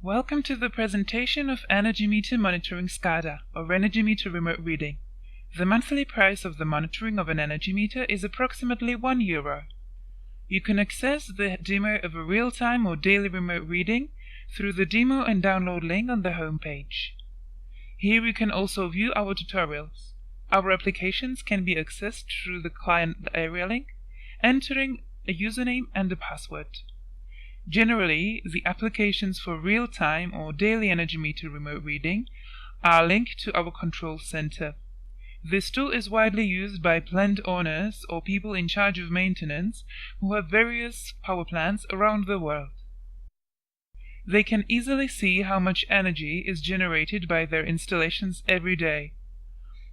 Welcome to the presentation of Energy Meter Monitoring SCADA, or Energy Meter Remote Reading. The monthly price of the monitoring of an energy meter is approximately €1. You can access the demo of a real-time or daily remote reading through the demo and download link on the home page. Here you can also view our tutorials. Our applications can be accessed through the client area link, entering a username and a password. Generally, the applications for real-time or daily energy meter remote reading are linked to our control center. This tool is widely used by plant owners or people in charge of maintenance who have various power plants around the world. They can easily see how much energy is generated by their installations every day.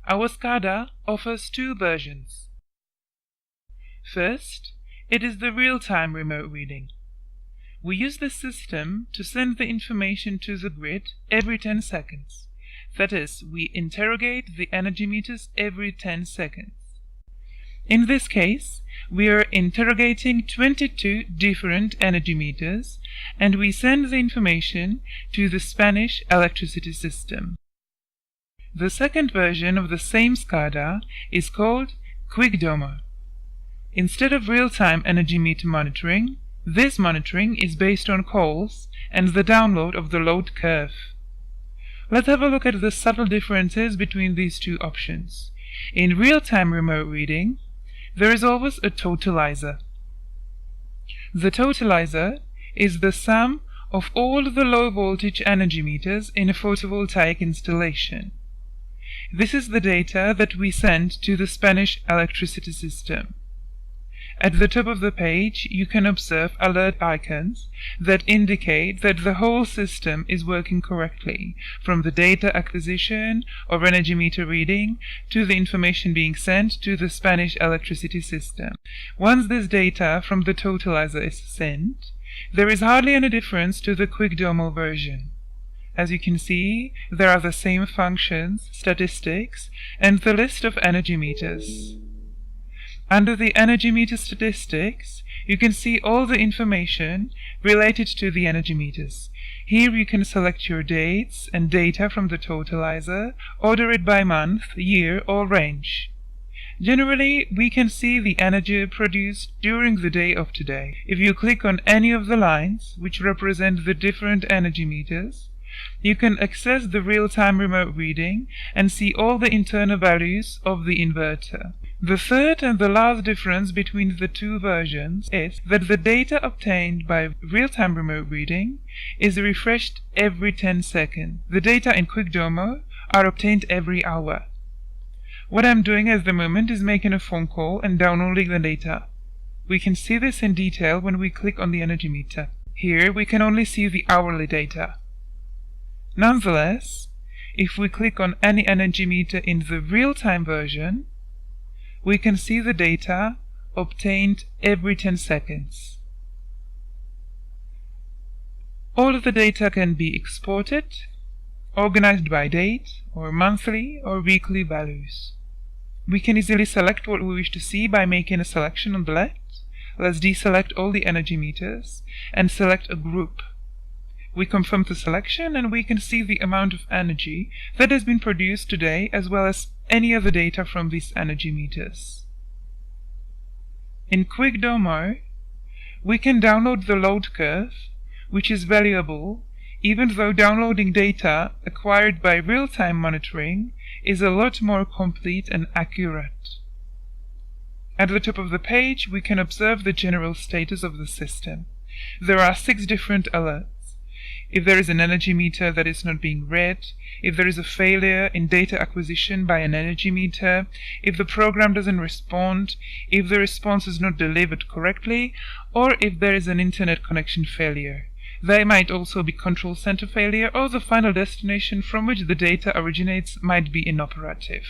Our SCADA offers two versions. First, it is the real-time remote reading. We use this system to send the information to the grid every 10 seconds. That is, we interrogate the energy meters every 10 seconds. In this case, we are interrogating 22 different energy meters, and we send the information to the Spanish electricity system. The second version of the same SCADA is called QuickDomo. Instead of real-time energy meter monitoring, this monitoring is based on calls and the download of the load curve. Let's have a look at the subtle differences between these two options. In real-time remote reading, there is always a totalizer. The totalizer is the sum of all the low-voltage energy meters in a photovoltaic installation. This is the data that we send to the Spanish electricity system. At the top of the page, you can observe alert icons that indicate that the whole system is working correctly, from the data acquisition or energy meter reading to the information being sent to the Spanish electricity system. Once this data from the totalizer is sent, there is hardly any difference to the QuickDomo version. As you can see, there are the same functions, statistics, and the list of energy meters. Under the energy meter statistics, you can see all the information related to the energy meters. Here you can select your dates and data from the totalizer, order it by month, year, or range. Generally, we can see the energy produced during the day of today. If you click on any of the lines, which represent the different energy meters, you can access the real-time remote reading and see all the internal values of the inverter. The third and the last difference between the two versions is that the data obtained by real-time remote reading is refreshed every 10 seconds. The data in QuickDomo are obtained every hour. What I'm doing at the moment is making a phone call and downloading the data. We can see this in detail when we click on the energy meter. Here we can only see the hourly data. Nonetheless, if we click on any energy meter in the real-time version, we can see the data obtained every 10 seconds. All of the data can be exported, organized by date, or monthly or weekly values. We can easily select what we wish to see by making a selection on the left. Let's deselect all the energy meters and select a group. We confirm the selection and we can see the amount of energy that has been produced today as well as any other data from these energy meters. In QuickDomo, we can download the load curve, which is valuable, even though downloading data acquired by real-time monitoring is a lot more complete and accurate. At the top of the page, we can observe the general status of the system. There are 6 different alerts. If there is an energy meter that is not being read, if there is a failure in data acquisition by an energy meter, if the program doesn't respond, if the response is not delivered correctly, or if there is an internet connection failure. There might also be control center failure, or the final destination from which the data originates might be inoperative.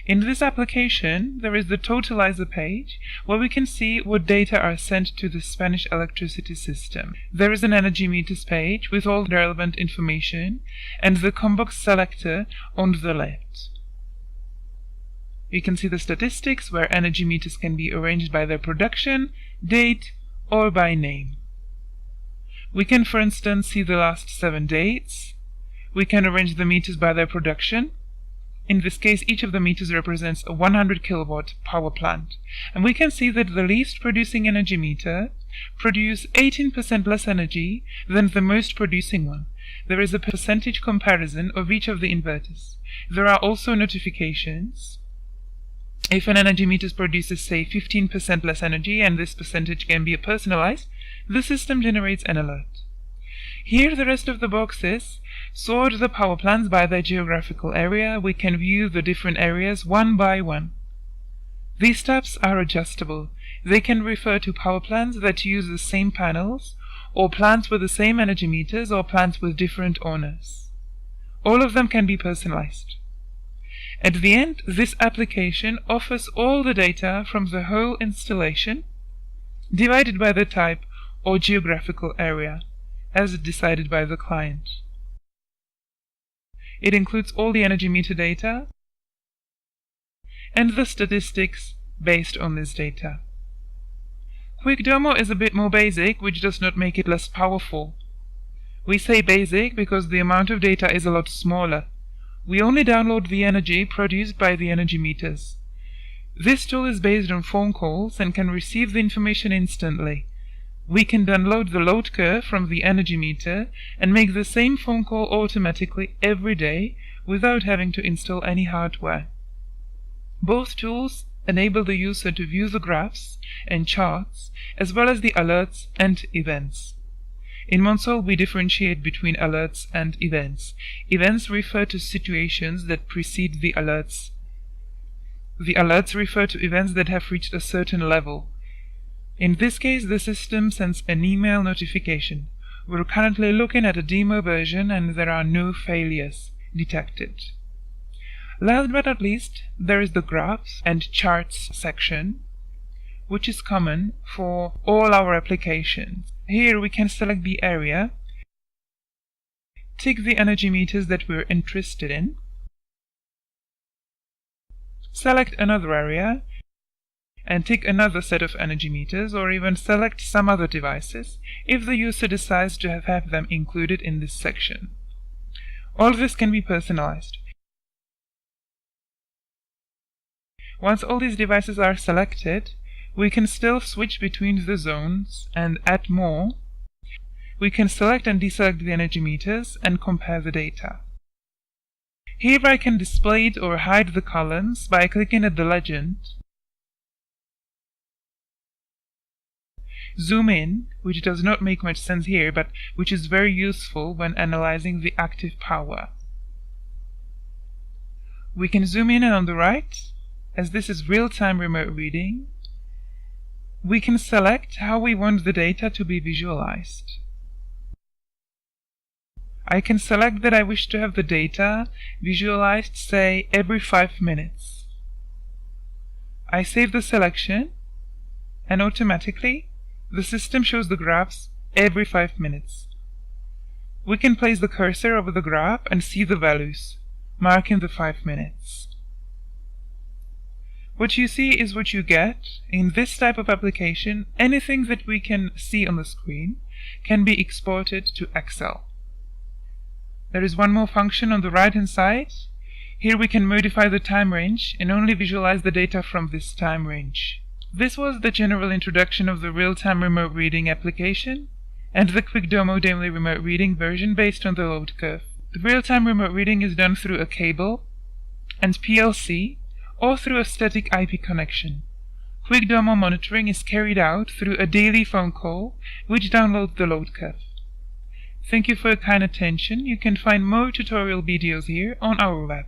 In this application, there is the totalizer page where we can see what data are sent to the Spanish electricity system. There is an energy meters page with all the relevant information and the COMBOX selector on the left. You can see the statistics where energy meters can be arranged by their production, date, or by name. We can, for instance, see the last 7 dates. We can arrange the meters by their production. In this case, each of the meters represents a 100 kilowatt power plant. And we can see that the least producing energy meter produces 18% less energy than the most producing one. There is a percentage comparison of each of the inverters. There are also notifications. If an energy meter produces, say, 15% less energy, and this percentage can be personalized, the system generates an alert. Here, the rest of the boxes sort the power plants by their geographical area. We can view the different areas one by one. These tabs are adjustable. They can refer to power plants that use the same panels, or plants with the same energy meters, or plants with different owners. All of them can be personalized. At the end, this application offers all the data from the whole installation, divided by the type or geographical area, as decided by the client. It includes all the energy meter data and the statistics based on this data. QuickDomo is a bit more basic, which does not make it less powerful. We say basic because the amount of data is a lot smaller. We only download the energy produced by the energy meters. This tool is based on phone calls and can receive the information instantly. We can download the load curve from the energy meter and make the same phone call automatically every day without having to install any hardware. Both tools enable the user to view the graphs and charts as well as the alerts and events. In Monsol, we differentiate between alerts and events. Events refer to situations that precede the alerts. The alerts refer to events that have reached a certain level. In this case, the system sends an email notification. We're currently looking at a demo version and there are no failures detected. Last but not least, there is the graphs and charts section, which is common for all our applications. Here we can select the area, tick the energy meters that we're interested in, select another area, and tick another set of energy meters, or even select some other devices if the user decides to have them included in this section. All this can be personalized. Once all these devices are selected, we can still switch between the zones and add more. We can select and deselect the energy meters and compare the data. Here I can display it or hide the columns by clicking at the legend. Zoom in, which does not make much sense here, but which is very useful when analyzing the active power. We can zoom in and on the right, as this is real-time remote reading. We can select how we want the data to be visualized. I can select that I wish to have the data visualized, say, every 5 minutes. I save the selection, and automatically the system shows the graphs every 5 minutes. We can place the cursor over the graph and see the values, marking the 5 minutes. What you see is what you get. In this type of application, anything that we can see on the screen can be exported to Excel. There is one more function on the right-hand side. Here we can modify the time range and only visualize the data from this time range. This was the general introduction of the real-time remote reading application and the QuickDomo daily remote reading version based on the load curve. The real-time remote reading is done through a cable and PLC or through a static IP connection. QuickDomo monitoring is carried out through a daily phone call which downloads the load curve. Thank you for your kind attention. You can find more tutorial videos here on our web.